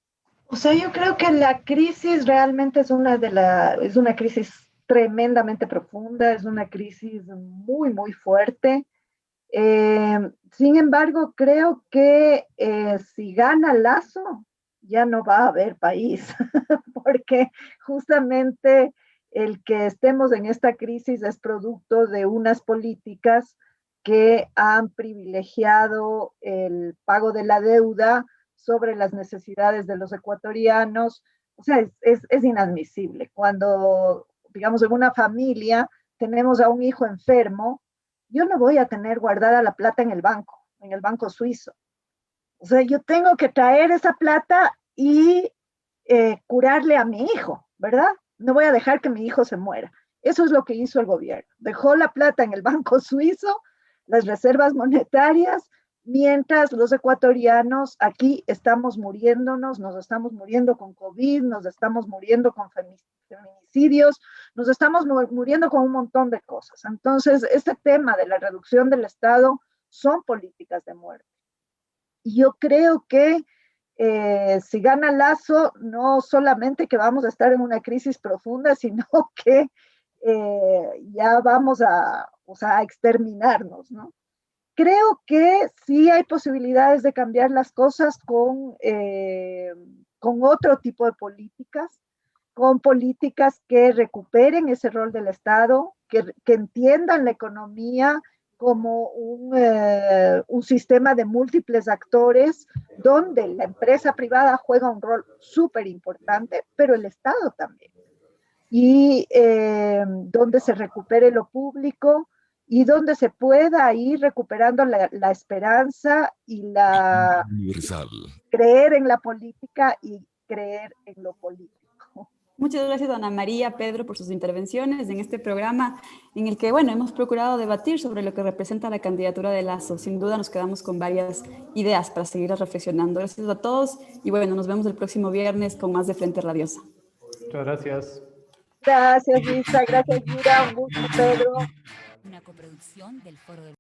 O sea, yo creo que la crisis realmente es una crisis tremendamente profunda, es una crisis muy, muy fuerte. Sin embargo, creo que si gana Lasso, ya no va a haber país, porque justamente el que estemos en esta crisis es producto de unas políticas que han privilegiado el pago de la deuda sobre las necesidades de los ecuatorianos. O sea, es inadmisible. Cuando, digamos, en una familia tenemos a un hijo enfermo, yo no voy a tener guardada la plata en el banco suizo. O sea, yo tengo que traer esa plata y curarle a mi hijo, ¿verdad? No voy a dejar que mi hijo se muera. Eso es lo que hizo el gobierno. Dejó la plata en el banco suizo, las reservas monetarias, mientras los ecuatorianos aquí estamos muriéndonos, nos estamos muriendo con COVID, nos estamos muriendo con feminicidios, nos estamos muriendo con un montón de cosas. Entonces, este tema de la reducción del Estado son políticas de muerte. Y yo creo que si gana Lasso, no solamente que vamos a estar en una crisis profunda, sino que ya vamos a exterminarnos, ¿no? Creo que sí hay posibilidades de cambiar las cosas con otro tipo de políticas, con políticas que recuperen ese rol del Estado, que entiendan la economía como un sistema de múltiples actores donde la empresa privada juega un rol súper importante, pero el Estado también. Y donde se recupere lo público y donde se pueda ir recuperando la esperanza y creer en la política y creer en lo político. Muchas gracias, Ana María, Pedro, por sus intervenciones en este programa en el que, bueno, hemos procurado debatir sobre lo que representa la candidatura de Lasso. Sin duda nos quedamos con varias ideas para seguir reflexionando. Gracias a todos y, bueno, nos vemos el próximo viernes con más de Frente Radiosa. Muchas gracias. Gracias, Lisa. Gracias, Yura. Un gusto, Pedro. Una coproducción del Foro del